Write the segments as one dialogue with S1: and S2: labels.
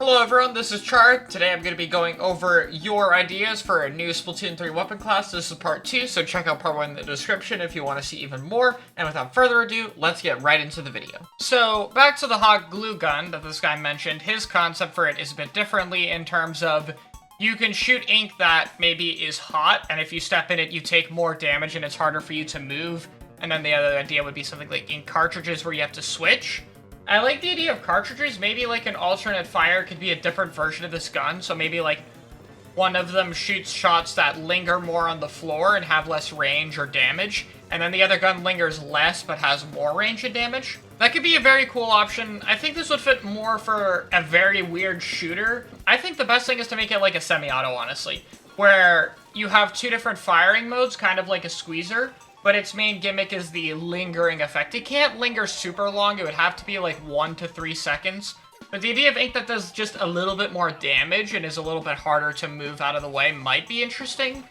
S1: Hello everyone, this is Chara. Today I'm going to be going over your ideas for a new Splatoon 3 weapon class. This is part 2, so check out part 1 in the description if you want to see even more. And without further ado, let's get right into the video. So, back to the hot glue gun that this guy mentioned. His concept for it is a bit differently in terms of you can shoot ink that maybe is hot, and if you step in it, you take more damage and it's harder for you to move. And then the other idea would be something like ink cartridges where you have to switch. I like the idea of cartridges. Maybe like an alternate fire could be a different version of this gun. So maybe like one of them shoots shots that linger more on the floor and have less range or damage. And then the other gun lingers less but has more range and damage. That could be a very cool option. I think this would fit more for a very weird shooter. I think the best thing is to make it like a semi-auto, honestly. Where you have two different firing modes, kind of like a squeezer. But its main gimmick is the lingering effect. It can't linger super long. It would have to be like 1 to 3 seconds. But the idea of ink that does just a little bit more damage and is a little bit harder to move out of the way might be interesting.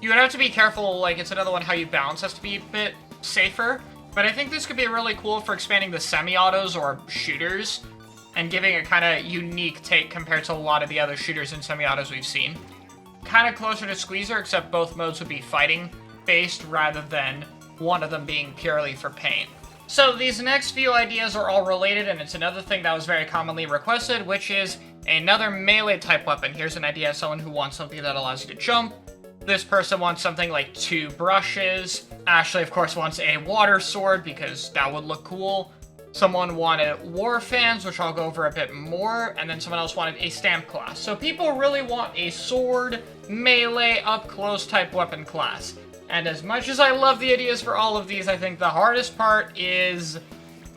S1: You would have to be careful, like it's another one, how you balance has to be a bit safer. But I think this could be really cool for expanding the semi-autos or shooters and giving a kind of unique take compared to a lot of the other shooters and semi-autos we've seen. Kind of closer to Squeezer, except both modes would be fighting based rather than one of them being purely for paint. So these next few ideas are all related, and it's another thing that was very commonly requested, which is another melee type weapon. Here's an idea of someone who wants something that allows you to jump. This person wants something like 2 brushes. Ashley, of course, wants a water sword because that would look cool. Someone wanted war fans, which I'll go over a bit more, and then someone else wanted a stamp class. So people really want a sword, melee, up-close type weapon class. And as much as I love the ideas for all of these, I think the hardest part is,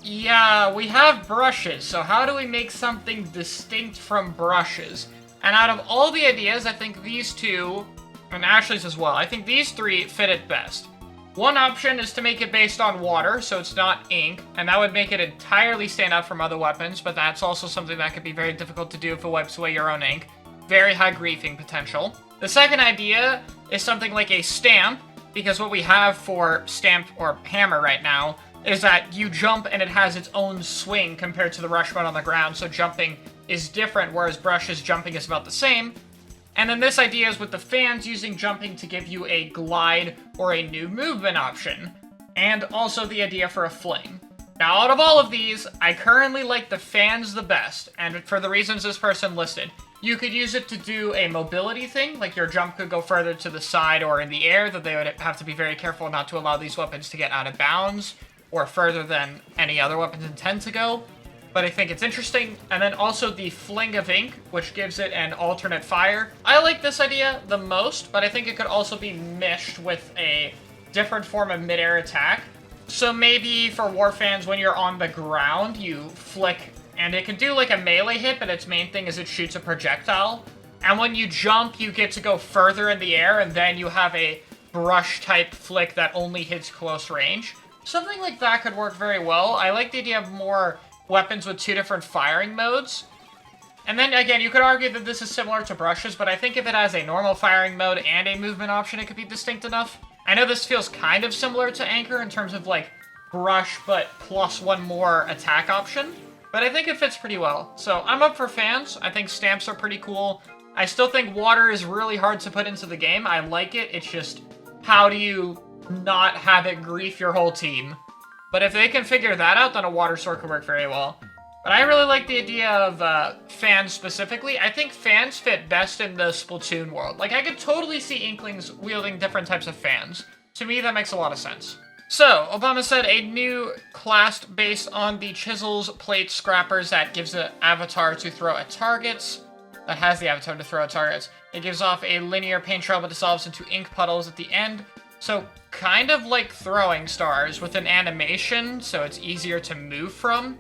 S1: yeah, we have brushes, so how do we make something distinct from brushes? And out of all the ideas, I think these two, and Ashley's as well, I think these 3 fit it best. One option is to make it based on water, so it's not ink, and that would make it entirely stand out from other weapons, but that's also something that could be very difficult to do if it wipes away your own ink. Very high griefing potential. The second idea is something like a stamp, because what we have for stamp or hammer right now is that you jump and it has its own swing compared to the rush mode on the ground, so jumping is different, whereas brushes jumping is about the same. And then this idea is with the fans using jumping to give you a glide or a new movement option, and also the idea for a fling. Now, out of all of these, I currently like the fans the best, and for the reasons this person listed. You could use it to do a mobility thing, like your jump could go further to the side or in the air, that they would have to be very careful not to allow these weapons to get out of bounds, or further than any other weapons intend to go. But I think it's interesting. And then also the fling of ink, which gives it an alternate fire. I like this idea the most, but I think it could also be meshed with a different form of mid-air attack. So maybe for war fans, when you're on the ground, you flick, and it can do like a melee hit, but its main thing is it shoots a projectile. And when you jump, you get to go further in the air, and then you have a brush-type flick that only hits close range. Something like that could work very well. I like the idea of more weapons with 2 different firing modes. And then, again, you could argue that this is similar to brushes, but I think if it has a normal firing mode and a movement option, it could be distinct enough. I know this feels kind of similar to Anchor in terms of, like, brush, but plus 1 more attack option. But I think it fits pretty well. So I'm up for fans. I think stamps are pretty cool. I still think water is really hard to put into the game. I like it. It's just, how do you not have it grief your whole team? But if they can figure that out, then a water sword could work very well. But I really like the idea of fans specifically. I think fans fit best in the Splatoon world. Like, I could totally see Inklings wielding different types of fans. To me, that makes a lot of sense. So, Obama said a new class based on the Chisels plate scrappers that gives the avatar to throw at targets. That has the avatar to throw at targets. It gives off a linear paint trail but dissolves into ink puddles at the end. So, kind of like throwing stars with an animation, so it's easier to move from.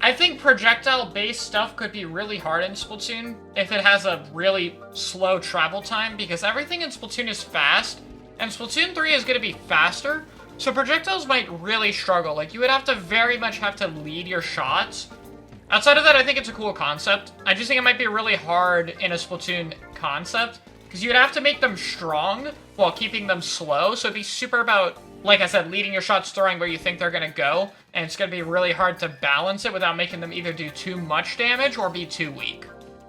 S1: I think projectile-based stuff could be really hard in Splatoon if it has a really slow travel time, because everything in Splatoon is fast, and Splatoon 3 is going to be faster, so projectiles might really struggle. Like, you would have to very much have to lead your shots. Outside of that, I think it's a cool concept. I just think it might be really hard in a Splatoon concept, because you'd have to make them strong while keeping them slow, so it'd be super about, like I said, leading your shots, throwing where you think they're going to go, and it's going to be really hard to balance it without making them either do too much damage or be too weak.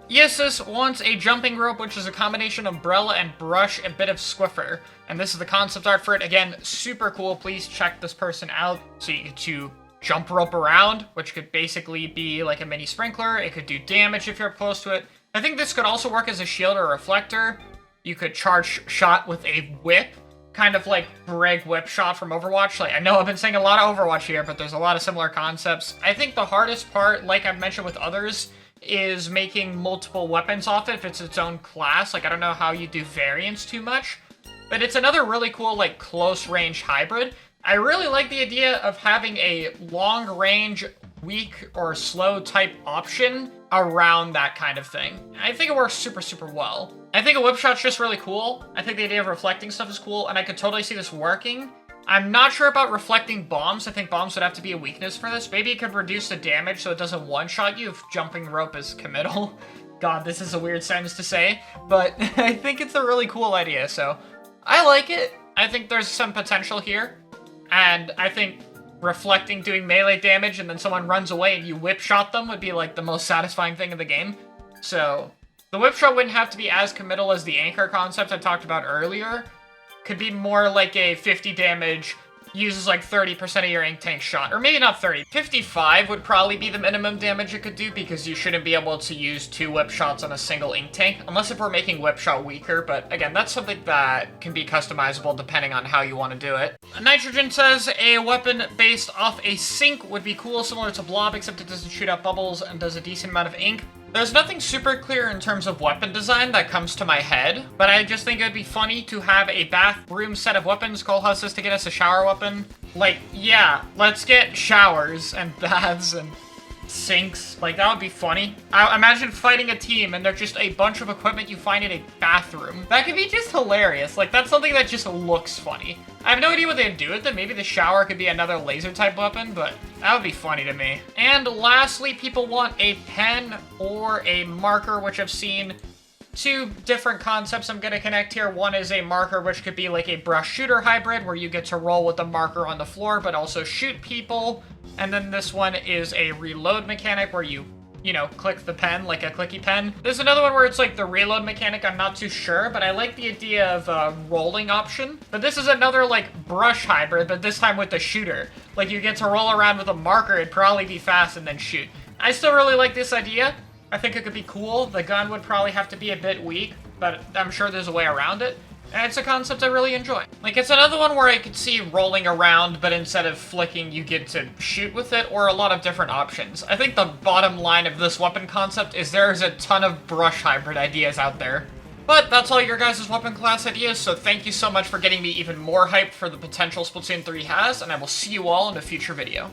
S1: Yesus wants a jumping rope, which is a combination umbrella and brush, a bit of squiffer. And this is the concept art for it. Again, super cool. Please check this person out. So you get to jump rope around, which could basically be like a mini sprinkler. It could do damage if you're up close to it. I think this could also work as a shield or a reflector. You could charge shot with a whip, kind of like Brig whip shot from Overwatch. Like, I know I've been saying a lot of Overwatch here, but there's a lot of similar concepts. I think the hardest part, like I've mentioned with others, is making multiple weapons off it if it's its own class. Like, I don't know how you do variants too much, but it's another really cool, like, close-range hybrid. I really like the idea of having a long-range, weak or slow type option around that kind of thing. I think it works super, super well. I think a whip shot's just really cool. I think the idea of reflecting stuff is cool, and I could totally see this working. I'm not sure about reflecting bombs. I think bombs would have to be a weakness for this. Maybe it could reduce the damage so it doesn't one-shot you if jumping rope is committal. God, this is a weird sentence to say, but I think it's a really cool idea, so I like it. I think there's some potential here, and I think reflecting, doing melee damage, and then someone runs away and you whip shot them would be like the most satisfying thing in the game. So the whip shot wouldn't have to be as committal as the anchor concept I talked about earlier. Could be more like a 50 damage, uses like 30% of your ink tank shot. Or maybe not 30. 55 would probably be the minimum damage it could do, because you shouldn't be able to use 2 whip shots on a single ink tank. Unless if we're making whip shot weaker, but again, that's something that can be customizable depending on how you want to do it. Nitrogen says a weapon based off a sink would be cool, similar to Blob, except it doesn't shoot out bubbles and does a decent amount of ink. There's nothing super clear in terms of weapon design that comes to my head, but I just think it would be funny to have a bathroom set of weapons. Colehouse says to get us a shower weapon. Like, yeah, let's get showers and baths and sinks. Like, that would be funny. I imagine fighting a team and they're just a bunch of equipment you find in a bathroom. That could be just hilarious. Like, that's something that just looks funny. I have no idea what they'd do with it. Maybe the shower could be another laser type weapon, but that would be funny to me. And lastly, people want a pen or a marker, which I've seen 2 different concepts I'm gonna connect here. One is a marker, which could be like a brush shooter hybrid, where you get to roll with the marker on the floor, but also shoot people. And then this one is a reload mechanic, where you know, click the pen like a clicky pen. There's another one where it's like the reload mechanic. I'm not too sure, but I like the idea of a rolling option. But this is another like brush hybrid, but this time with the shooter. Like, you get to roll around with a marker, it'd probably be fast and then shoot. I still really like this idea. I think it could be cool. The gun would probably have to be a bit weak, but I'm sure there's a way around it. And it's a concept I really enjoy. Like, it's another one where I could see rolling around, but instead of flicking, you get to shoot with it, or a lot of different options. I think the bottom line of this weapon concept is there's a ton of brush hybrid ideas out there. But that's all your guys' weapon class ideas, so thank you so much for getting me even more hyped for the potential Splatoon 3 has, and I will see you all in a future video.